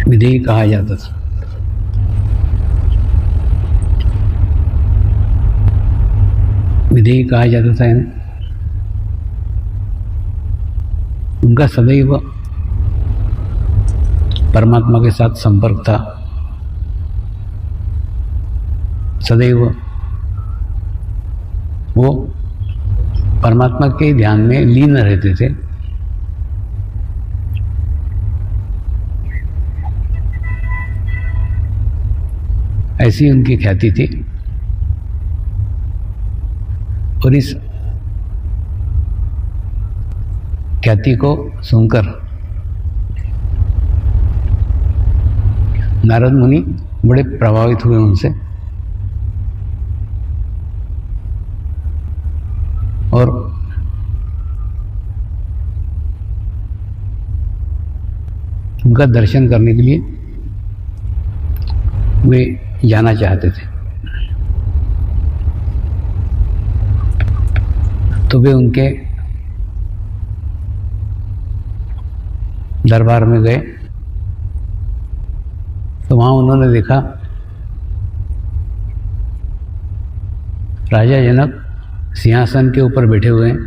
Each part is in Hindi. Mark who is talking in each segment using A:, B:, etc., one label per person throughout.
A: विधेयी कहा जाता था। विधेयी कहा जाता था यानी उनका सदैव परमात्मा के साथ संपर्क था, सदैव वो परमात्मा के ध्यान में लीन रहते थे। ऐसी उनकी ख्याति थी। और इस ख्याति को सुनकर नारद मुनि बड़े प्रभावित हुए उनसे और उनका दर्शन करने के लिए वे जाना चाहते थे। तो वे उनके दरबार में गए तो वहाँ उन्होंने देखा राजा जनक सिंहासन के ऊपर बैठे हुए हैं,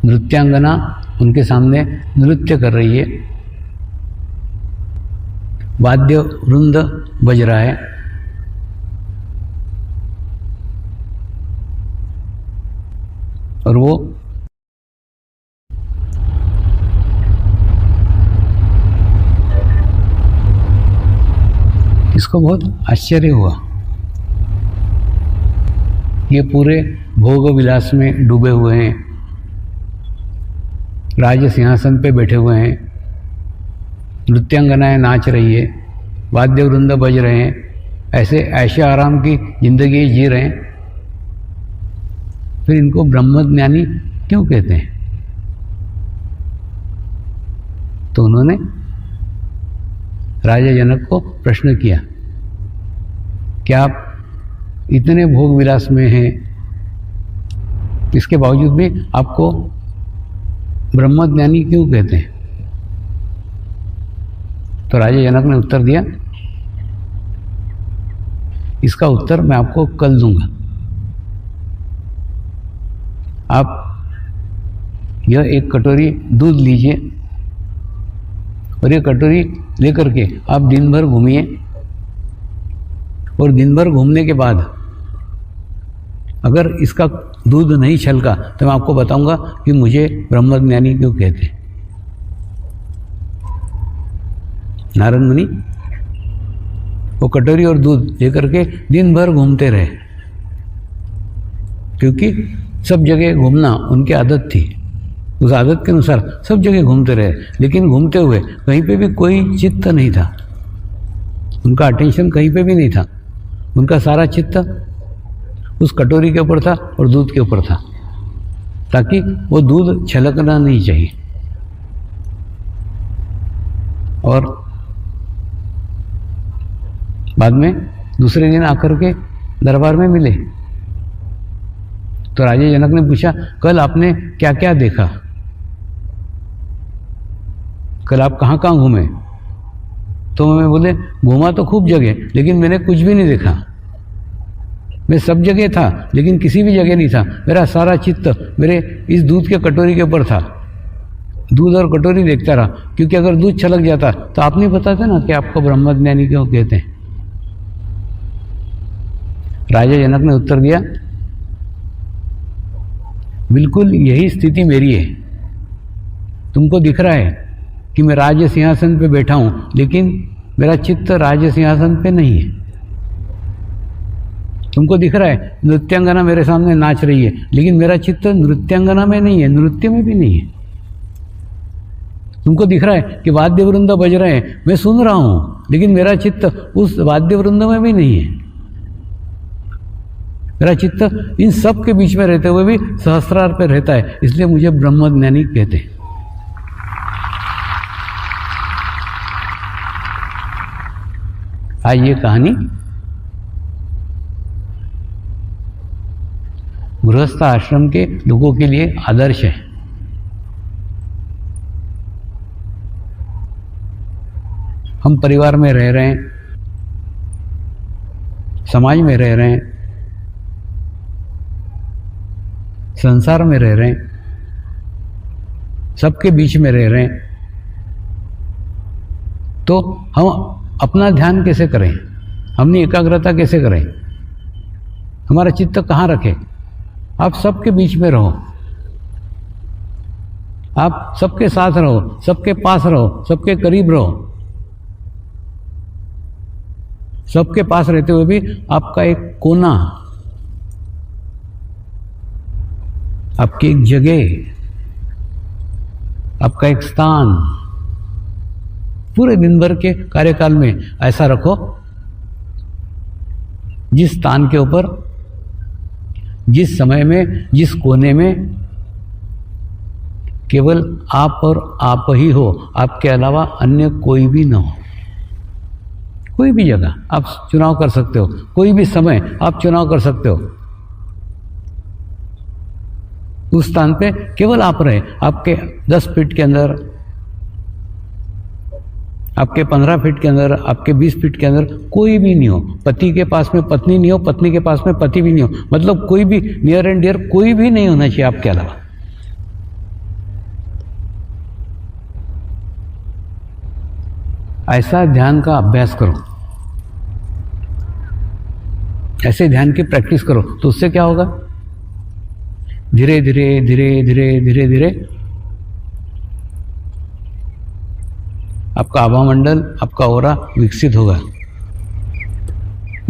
A: नृत्यांगना उनके सामने नृत्य कर रही है, वाद्य वृंद बज रहा है और वो इसको बहुत आश्चर्य हुआ। ये पूरे भोग विलास में डूबे हुए हैं, राज सिंहासन पे बैठे हुए हैं, नृत्यांगनाएं नाच रही है, वाद्य वृंद बज रहे हैं, ऐसे ऐशे आराम की जिंदगी जी रहे हैं, फिर इनको ब्रह्मज्ञानी क्यों कहते हैं? तो उन्होंने राजा जनक को प्रश्न किया, क्या आप इतने भोग विलास में हैं, इसके बावजूद भी आपको ब्रह्मज्ञानी क्यों कहते हैं? तो राजा जनक ने उत्तर दिया, इसका उत्तर मैं आपको कल दूंगा। आप यह एक कटोरी दूध लीजिए और ये कटोरी लेकर के आप दिन भर घूमिए और दिन भर घूमने के बाद अगर इसका दूध नहीं छलका तो मैं आपको बताऊंगा कि मुझे ब्रह्मज्ञानी क्यों कहते हैं। नारद मुनि वो कटोरी और दूध लेकर के दिन भर घूमते रहे, क्योंकि सब जगह घूमना उनकी आदत थी। उस आदत के अनुसार सब जगह घूमते रहे, लेकिन घूमते हुए कहीं पे भी कोई चित्त नहीं था, उनका अटेंशन कहीं पे भी नहीं था। उनका सारा चित्त उस कटोरी के ऊपर था और दूध के ऊपर था, ताकि वो दूध छलकना नहीं चाहिए। और बाद में दूसरे दिन आकर के दरबार में मिले तो राजा जनक ने पूछा, कल आपने क्या क्या देखा, कल आप कहाँ कहाँ घूमे? तो मैं बोले, घूमा तो खूब जगह, लेकिन मैंने कुछ भी नहीं देखा। मैं सब जगह था लेकिन किसी भी जगह नहीं था। मेरा सारा चित्त मेरे इस दूध के कटोरी के ऊपर था, दूध और कटोरी देखता रहा, क्योंकि अगर दूध छलक जाता तो आप नहीं बताते ना कि आपको ब्रह्मज्ञानी क्यों कहते हैं। राजा जनक ने उत्तर दिया, बिल्कुल यही स्थिति मेरी है। तुमको दिख रहा है कि मैं राज सिंहासन पे बैठा हूं, लेकिन मेरा चित्त राज सिंहासन पे नहीं है। तुमको दिख रहा है नृत्यांगना मेरे सामने नाच रही है, लेकिन मेरा चित्त नृत्यांगना में नहीं है, नृत्य में भी नहीं है। तुमको दिख रहा है कि वाद्य वृंद बज रहे हैं, मैं सुन रहा हूं, लेकिन मेरा चित्त उस वाद्य वृंद में भी नहीं है। मेरा चित्त इन सब के बीच में रहते हुए भी सहस्रार पे रहता है, इसलिए मुझे ब्रह्मज्ञानी कहते हैं। आज ये कहानी गृहस्थ आश्रम के लोगों के लिए आदर्श है। हम परिवार में रह रहे हैं, समाज में रह रहे हैं, संसार में रह रहे हैं, सबके बीच में रह रहे हैं, तो हम अपना ध्यान कैसे करें, अपनी एकाग्रता कैसे करें, हमारा चित्त कहाँ रखें? आप सबके बीच में रहो, आप सबके साथ रहो, सबके पास रहो, सबके करीब रहो। सबके पास रहते हुए भी आपका एक कोना, आपकी एक जगह, आपका एक स्थान पूरे दिन भर के कार्यकाल में ऐसा रखो जिस स्थान के ऊपर, जिस समय में, जिस कोने में केवल आप और आप ही हो, आपके अलावा अन्य कोई भी ना हो। कोई भी जगह आप चुनाव कर सकते हो, कोई भी समय आप चुनाव कर सकते हो। उस स्थान पे केवल आप रहे, आपके 10 फीट के अंदर, आपके 15 फीट के अंदर, आपके 20 फीट के अंदर कोई भी नहीं हो। पति के पास में पत्नी नहीं हो, पत्नी के पास में पति भी नहीं हो, मतलब कोई भी नियर एंड डियर कोई भी नहीं होना चाहिए आपके अलावा। ऐसा ध्यान का अभ्यास करो, ऐसे ध्यान की प्रैक्टिस करो, तो उससे क्या होगा? धीरे धीरे धीरे धीरे धीरे धीरे आपका आभामंडल, आपका ओरा विकसित होगा।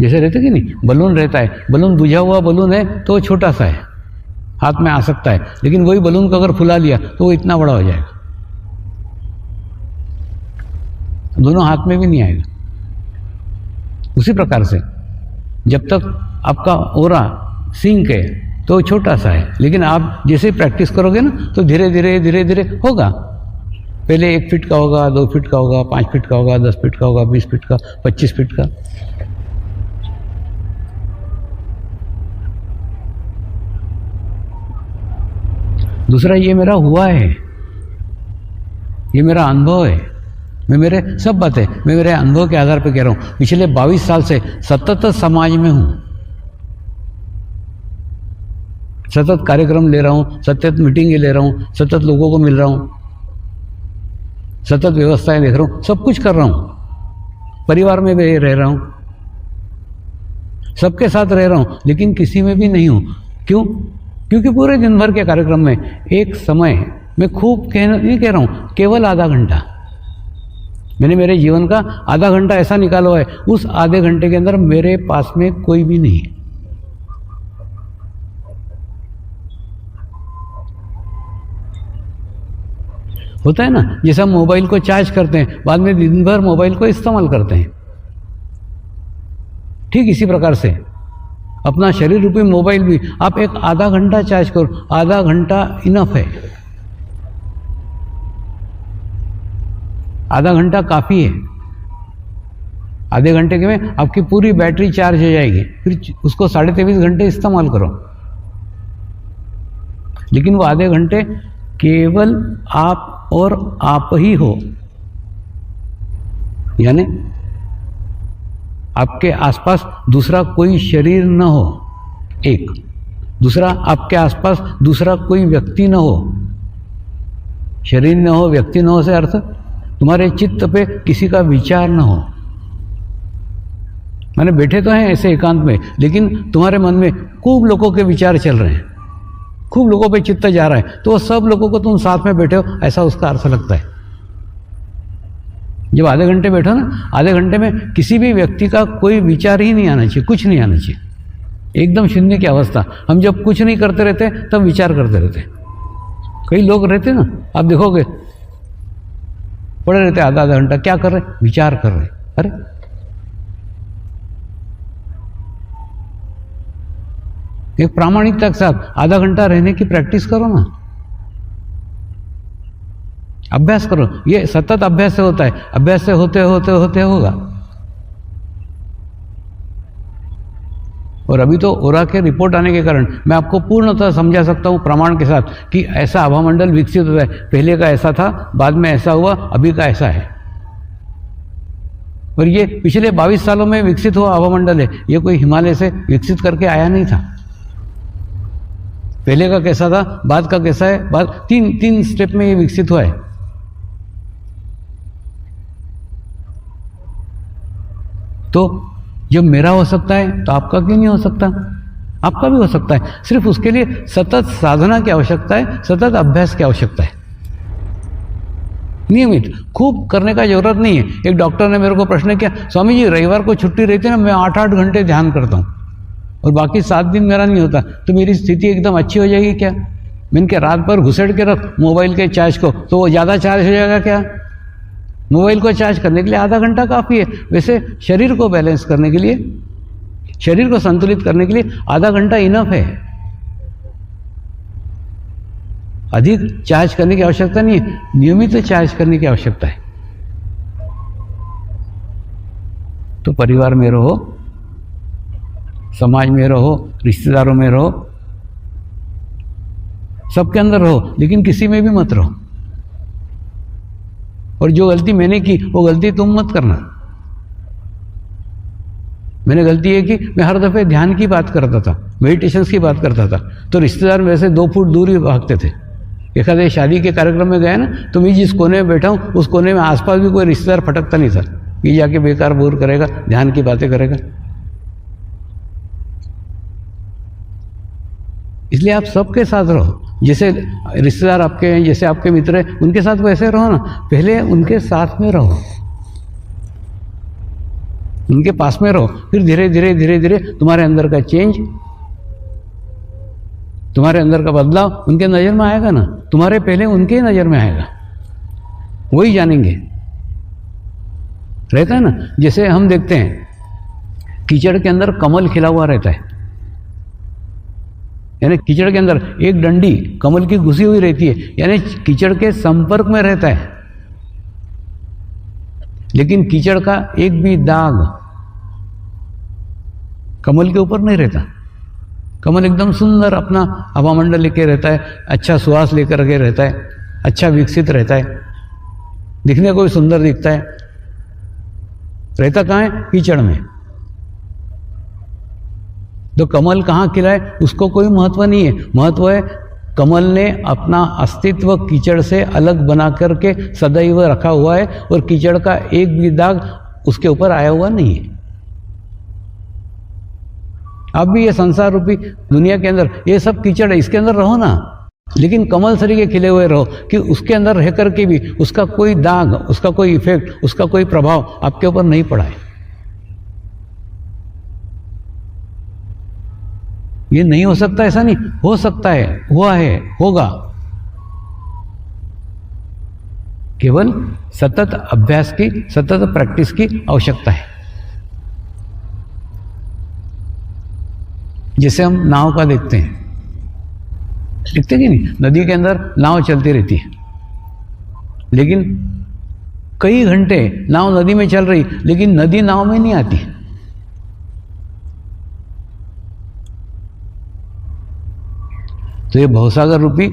A: जैसे रहते कि नहीं, बलून रहता है, बलून बुझा हुआ बलून है तो छोटा सा है, हाथ में आ सकता है, लेकिन वही बलून को अगर फुला लिया तो वो इतना बड़ा हो जाएगा, दोनों हाथ में भी नहीं आएगा। उसी प्रकार से जब तक आपका ओरा सिंक है तो छोटा सा है, लेकिन आप जैसे प्रैक्टिस करोगे ना तो धीरे धीरे धीरे धीरे होगा। पहले 1 फीट का होगा, 2 फीट का होगा, 5 फीट का होगा, 10 फीट का होगा, 20 फीट का, 25 फीट का। दूसरा, ये मेरा हुआ है, ये मेरा अनुभव है, मैं मेरे सब बातें मैं मेरे अनुभव के आधार पर कह रहा हूं। पिछले 22 साल से सतत समाज में हूं, सतत कार्यक्रम ले रहा हूं, सतत मीटिंगें ले रहा हूं, सतत लोगों को मिल रहा हूं, सतत व्यवस्थाएं देख रहा हूं, सब कुछ कर रहा हूं, परिवार में भी रह रहा हूं, सबके साथ रह रहा हूं, लेकिन किसी में भी नहीं हूं। क्यों? क्योंकि पूरे दिन भर के कार्यक्रम में एक समय मैं खूब नहीं कह रहा हूं, केवल आधा घंटा मैंने मेरे जीवन का आधा घंटा ऐसा निकाला है, उस आधे घंटे के अंदर मेरे पास में कोई भी नहीं। होता है ना, जैसे हम मोबाइल को चार्ज करते हैं, बाद में दिन भर मोबाइल को इस्तेमाल करते हैं, ठीक इसी प्रकार से अपना शरीर रूपी मोबाइल भी आप एक आधा घंटा चार्ज करो, आधा घंटा इनफ है, आधा घंटा काफी है। आधे घंटे के में आपकी पूरी बैटरी चार्ज हो जाएगी, फिर उसको 23.5 घंटे इस्तेमाल करो, लेकिन वो आधे घंटे केवल आप और आप ही हो, यानी आपके आसपास दूसरा कोई शरीर न हो, एक दूसरा आपके आसपास दूसरा कोई व्यक्ति न हो। शरीर न हो, व्यक्ति न हो से अर्थ तुम्हारे चित्त पे किसी का विचार न हो। माने बैठे तो हैं ऐसे एकांत में, लेकिन तुम्हारे मन में खूब लोगों के विचार चल रहे हैं, खूब लोगों पे चित्त जा रहा है, तो वो सब लोगों को तुम साथ में बैठे हो, ऐसा उसका अर्थ लगता है। जब आधे घंटे बैठो ना, आधे घंटे में किसी भी व्यक्ति का कोई विचार ही नहीं आना चाहिए, कुछ नहीं आना चाहिए, एकदम शून्य की अवस्था। हम जब कुछ नहीं करते रहते तब विचार करते रहते। कई लोग रहते ना, आप देखोगे पड़े रहते आधा आधा घंटा, क्या कर रहे? विचार कर रहे। अरे एक प्रामाणिकता के साथ आधा घंटा रहने की प्रैक्टिस करो ना, अभ्यास करो। ये सतत अभ्यास से होता है, अभ्यास से होते होते होते होगा। और अभी तो ओरा के रिपोर्ट आने के कारण मैं आपको पूर्णतः समझा सकता हूं प्रमाण के साथ कि ऐसा आभामंडल विकसित होता है। पहले का ऐसा था, बाद में ऐसा हुआ, अभी का ऐसा है। और ये पिछले 22 सालों में विकसित हुआ हवामंडल है, ये कोई हिमालय से विकसित करके आया नहीं था। पहले का कैसा था, बाद का कैसा है, बाद तीन स्टेप में ये विकसित हुआ है। तो जब मेरा हो सकता है तो आपका क्यों नहीं हो सकता? आपका भी हो सकता है, सिर्फ उसके लिए सतत साधना की आवश्यकता है, सतत अभ्यास की आवश्यकता है। नियमित खूब करने का जरूरत नहीं है। एक डॉक्टर ने मेरे को प्रश्न किया, स्वामी जी रविवार को छुट्टी रहती है ना, मैं 8-8 घंटे ध्यान करता हूँ और बाकी 7 दिन मेरा नहीं होता, तो मेरी स्थिति एकदम अच्छी हो जाएगी क्या? मैंने क्या रात भर घुसेड़ के रख मोबाइल के चार्ज को, तो वो ज़्यादा चार्ज हो जाएगा क्या? मोबाइल को चार्ज करने के लिए आधा घंटा काफ़ी है। वैसे शरीर को बैलेंस करने के लिए, शरीर को संतुलित करने के लिए आधा घंटा इनफ है। अधिक चार्ज करने की आवश्यकता नहीं है, नियमित चार्ज करने की आवश्यकता है। तो परिवार में रहो, समाज में रहो, रिश्तेदारों में रहो, सबके अंदर रहो, लेकिन किसी में भी मत रहो। और जो गलती मैंने की वो गलती तुम मत करना। मैंने गलती ये की, मैं हर दफे ध्यान की बात करता था, मेडिटेशंस की बात करता था, तो रिश्तेदार मेरे से 2 फुट दूर ही भागते थे। एक आधे शादी के कार्यक्रम में गया ना, तो मैं जिस कोने में बैठा हूँ उस कोने में आसपास भी कोई रिश्तेदार फटकता नहीं था, ये जाके बेकार बोर करेगा, ध्यान की बातें करेगा। इसलिए आप सबके साथ रहो, जैसे रिश्तेदार आपके हैं, जैसे आपके मित्र हैं, उनके साथ वैसे रहो ना। पहले उनके साथ में रहो, उनके पास में रहो, फिर धीरे धीरे धीरे धीरे तुम्हारे अंदर का चेंज, तुम्हारे अंदर का बदलाव उनके नज़र में आएगा ना। तुम्हारे पहले उनके नज़र में आएगा, वही जानेंगे। रहता है ना, जैसे हम देखते हैं कीचड़ के अंदर कमल खिला हुआ रहता है, यानी कीचड़ के अंदर एक डंडी कमल की घुसी हुई रहती है, यानी कीचड़ के संपर्क में रहता है, लेकिन कीचड़ का एक भी दाग कमल के ऊपर नहीं रहता। कमल एकदम सुंदर अपना हवामंडल लेके रहता है, अच्छा सुवास लेकर के रहता है, अच्छा विकसित रहता है, दिखने को भी सुंदर दिखता है। रहता कहाँ है? कीचड़ में। तो कमल कहाँ खिला है उसको कोई महत्व नहीं है, महत्व है कमल ने अपना अस्तित्व कीचड़ से अलग बना करके सदैव रखा हुआ है, और कीचड़ का एक भी दाग उसके ऊपर आया हुआ नहीं है। अब भी ये संसार रूपी दुनिया के अंदर ये सब कीचड़ है, इसके अंदर रहो ना, लेकिन कमल सरीके खिले हुए रहो कि उसके अंदर रह करके भी उसका कोई दाग, उसका कोई इफेक्ट, उसका कोई प्रभाव आपके ऊपर नहीं पड़ा है। ये नहीं हो सकता ऐसा नहीं, हो सकता है, हुआ है, होगा। केवल सतत अभ्यास की, सतत प्रैक्टिस की आवश्यकता है। जैसे हम नाव का देखते हैं, देखते कि नहीं, नदी के अंदर नाव चलती रहती है, लेकिन कई घंटे नाव नदी में चल रही, लेकिन नदी नाव में नहीं आती। तो ये भवसागर रूपी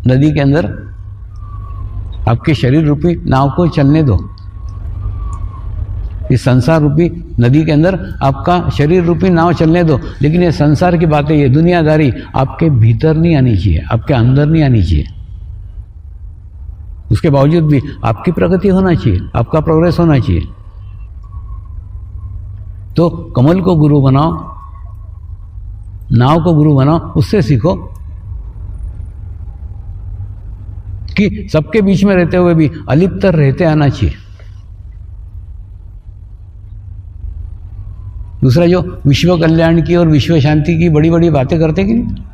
A: नदी के अंदर आपके शरीर रूपी नाव को चलने दो। इस संसार रूपी नदी के अंदर आपका शरीर रूपी नाव चलने दो, लेकिन ये संसार की बातें, ये दुनियादारी आपके भीतर नहीं आनी चाहिए, आपके अंदर नहीं आनी चाहिए। उसके बावजूद भी आपकी प्रगति होना चाहिए, आपका प्रोग्रेस होना चाहिए। तो कमल को गुरु बनाओ, नाव को गुरु बनाओ, उससे सीखो कि सबके बीच में रहते हुए भी अलिप्त रहते आना चाहिए। दूसरा, जो विश्व कल्याण की और विश्व शांति की बड़ी बड़ी बातें करते कि नहीं,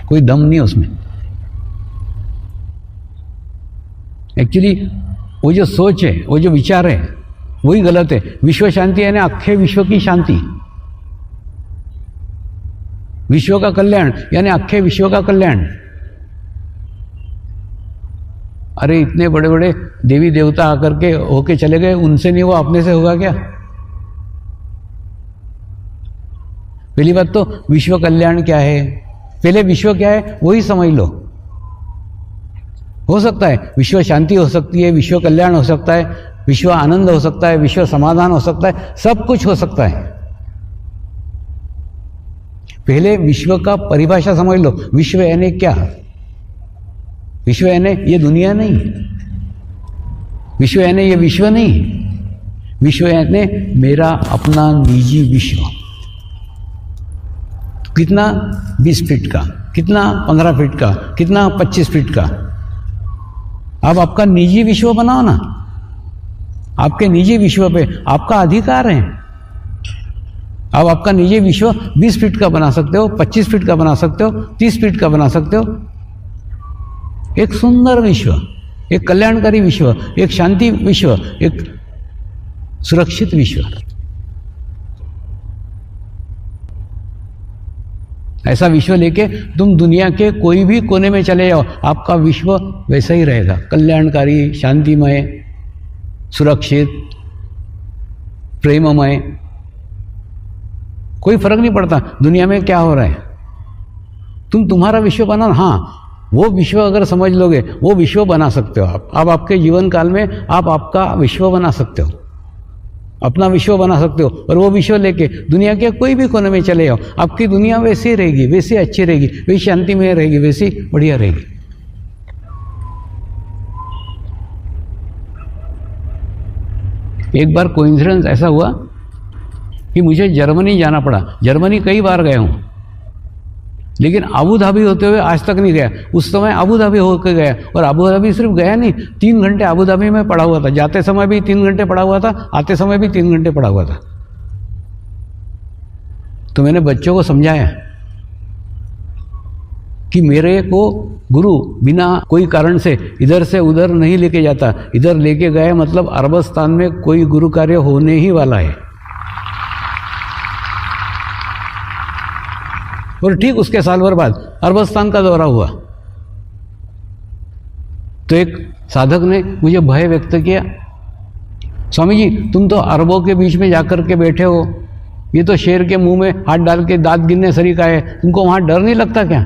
A: कोई दम नहीं उसमें। एक्चुअली वो जो सोच है, वो जो विचार है, वही गलत है। विश्व शांति यानी अख्खे विश्व की शांति, विश्व का कल्याण यानी अख्खे विश्व का कल्याण। अरे इतने बड़े बड़े देवी देवता आकर के होके चले गए, उनसे नहीं, वो अपने से होगा क्या? पहली बात तो विश्व कल्याण क्या है, पहले विश्व क्या है वही समझ लो। हो सकता है विश्व शांति हो सकती है, विश्व कल्याण हो सकता है, विश्व आनंद हो सकता है, विश्व समाधान हो सकता है, सब कुछ हो सकता है। पहले विश्व का परिभाषा समझ लो। विश्व यानी क्या? विश्व यानी ये दुनिया नहीं, विश्व यानी ये विश्व नहीं, विश्व यानी मेरा अपना निजी विश्व। कितना? 20 फीट का, कितना 15 फीट का, कितना 25 फीट का। अब आपका निजी विश्व बनाओ ना। आपके निजी विश्व पे आपका अधिकार है। अब आपका निजी विश्व 20 फीट का बना सकते हो, 25 फीट का बना सकते हो, 30 फीट का बना सकते हो। एक सुंदर विश्व, एक कल्याणकारी विश्व, एक शांति विश्व, एक सुरक्षित विश्व। ऐसा विश्व लेके तुम दुनिया के कोई भी कोने में चले जाओ, आपका विश्व वैसा ही रहेगा, कल्याणकारी, शांतिमय, सुरक्षित, प्रेममय। कोई फर्क नहीं पड़ता दुनिया में क्या हो रहा है। तुम तुम्हारा विश्व बनाओ। हाँ, वो विश्व अगर समझ लोगे, वो विश्व बना सकते हो आप। अब आपके जीवन काल में आप आपका विश्व बना सकते हो, अपना विश्व बना सकते हो। और वो विश्व लेके दुनिया के कोई भी कोने में चले जाओ, आपकी दुनिया वैसी रहेगी, वैसी अच्छी रहेगी, वैसी शांतिमय रहेगी, वैसी बढ़िया रहेगी। एक बार कोइंसिडेंस ऐसा हुआ कि मुझे जर्मनी जाना पड़ा। जर्मनी कई बार गया हूँ, लेकिन अबू धाबी होते हुए आज तक नहीं गया। उस समय अबू धाबी होकर गया, और अबू धाबी सिर्फ गया नहीं, 3 घंटे अबू धाबी में पड़ा हुआ था। जाते समय भी 3 घंटे पड़ा हुआ था, आते समय भी 3 घंटे पड़ा हुआ था। तो मैंने बच्चों को समझाया कि मेरे को गुरु बिना कोई कारण से इधर से उधर नहीं लेके जाता। इधर लेके गए मतलब अरबस्तान में कोई गुरु कार्य होने ही वाला है। और ठीक उसके साल भर बाद अरबस्तान का दौरा हुआ, तो एक साधक ने मुझे भय व्यक्त किया, स्वामी जी तुम तो अरबों के बीच में जाकर के बैठे हो, ये तो शेर के मुंह में हाथ डाल के दांत गिनने सरीका है, तुमको वहां डर नहीं लगता क्या?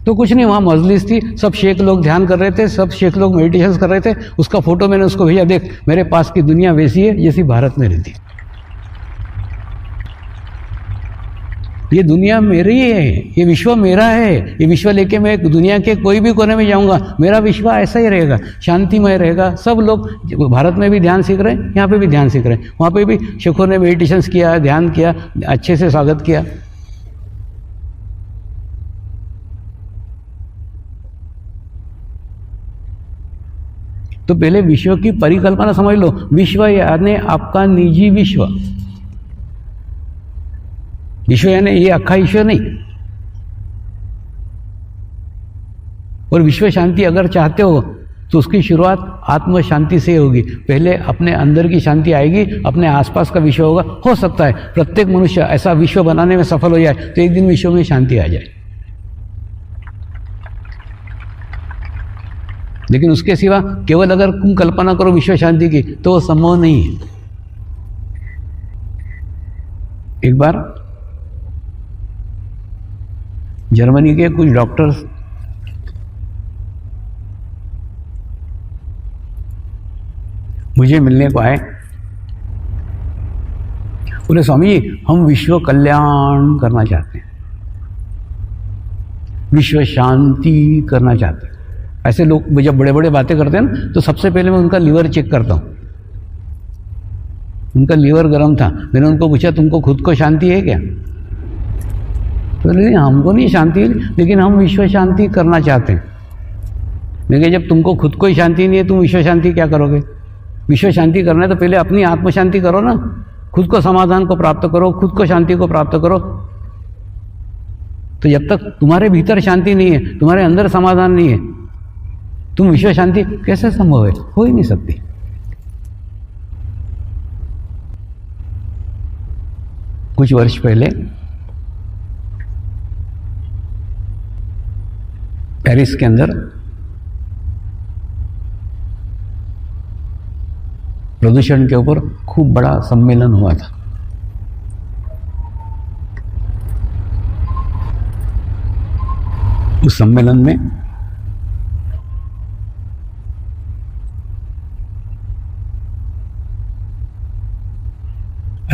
A: तो कुछ नहीं, वहां मजलिस थी, सब शेख लोग ध्यान कर रहे थे, सब शेख लोग मेडिटेशन कर रहे थे। उसका फोटो मैंने उसको भेजा, देख मेरे पास की दुनिया वैसी है जैसी भारत में रहती। ये दुनिया मेरी है, ये विश्व मेरा है। ये विश्व लेके मैं दुनिया के कोई भी कोने में जाऊंगा, मेरा विश्व ऐसा ही रहेगा, शांतिमय रहेगा। सब लोग भारत में भी ध्यान सीख रहे हैं, यहाँ पे भी ध्यान सीख रहे हैं, वहाँ पे भी शेखों ने मेडिटेशन किया, ध्यान किया, अच्छे से स्वागत किया। तो पहले विश्व की परिकल्पना समझ लो। विश्व यानी आपका निजी विश्व। विश्व यानी ये अक्खा ईश्वर नहीं। और विश्व शांति अगर चाहते हो तो उसकी शुरुआत आत्म शांति से होगी। पहले अपने अंदर की शांति आएगी, अपने आसपास का विश्व होगा। हो सकता है प्रत्येक मनुष्य ऐसा विश्व बनाने में सफल हो जाए तो एक दिन विश्व में शांति आ जाए, लेकिन उसके सिवा केवल अगर तुम कल्पना करो विश्व शांति की तो वो संभव नहीं है। एक बार जर्मनी के कुछ डॉक्टर्स मुझे मिलने को आए। बोले स्वामी जी हम विश्व कल्याण करना चाहते हैं, विश्व शांति करना चाहते हैं। ऐसे लोग जब बड़े बड़े बातें करते हैं ना, तो सबसे पहले मैं उनका लीवर चेक करता हूँ। उनका लीवर गर्म था। मैंने उनको पूछा तुमको खुद को शांति है क्या? तो नहीं, हमको नहीं शांति, लेकिन हम विश्व शांति करना चाहते हैं। लेकिन जब तुमको खुद को ही शांति नहीं है, तुम विश्व शांति क्या करोगे? विश्व शांति करना है तो पहले अपनी आत्म शांति करो ना, खुद को समाधान को प्राप्त करो, खुद को शांति को प्राप्त करो। तो जब तक तुम्हारे भीतर शांति नहीं है, तुम्हारे अंदर समाधान नहीं है, तुम विश्व शांति कैसे संभव है? हो ही नहीं सकती। कुछ वर्ष पहले पेरिस के अंदर प्रदूषण के ऊपर खूब बड़ा सम्मेलन हुआ था। उस सम्मेलन में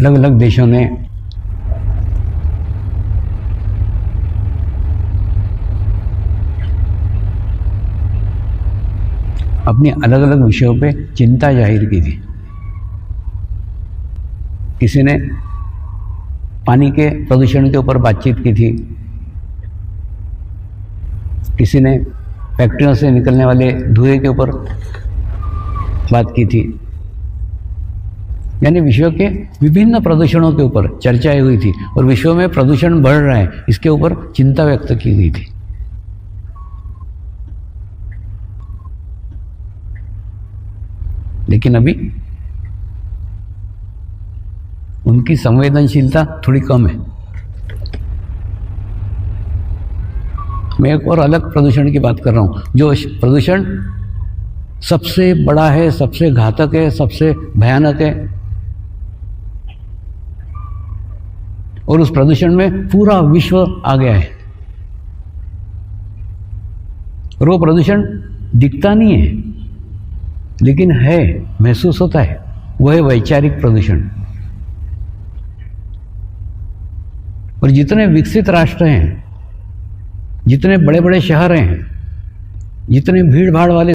A: अलग अलग देशों ने अपनी अलग अलग विषयों पे चिंता जाहिर की थी। किसी ने पानी के प्रदूषण के ऊपर बातचीत की थी, किसी ने फैक्ट्रियों से निकलने वाले धुएं के ऊपर बात की थी। यानी विश्व के विभिन्न प्रदूषणों के ऊपर चर्चाएं हुई थी और विश्व में प्रदूषण बढ़ रहा है इसके ऊपर चिंता व्यक्त की गई थी। लेकिन अभी उनकी संवेदनशीलता थोड़ी कम है। मैं एक और अलग प्रदूषण की बात कर रहा हूं, जो प्रदूषण सबसे बड़ा है, सबसे घातक है, सबसे भयानक है, और उस प्रदूषण में पूरा विश्व आ गया है। और वो प्रदूषण दिखता नहीं है लेकिन है, महसूस होता है। वो है वैचारिक प्रदूषण। और जितने विकसित राष्ट्र हैं, जितने बड़े बड़े शहर हैं, जितने भीड़ भाड़ वाले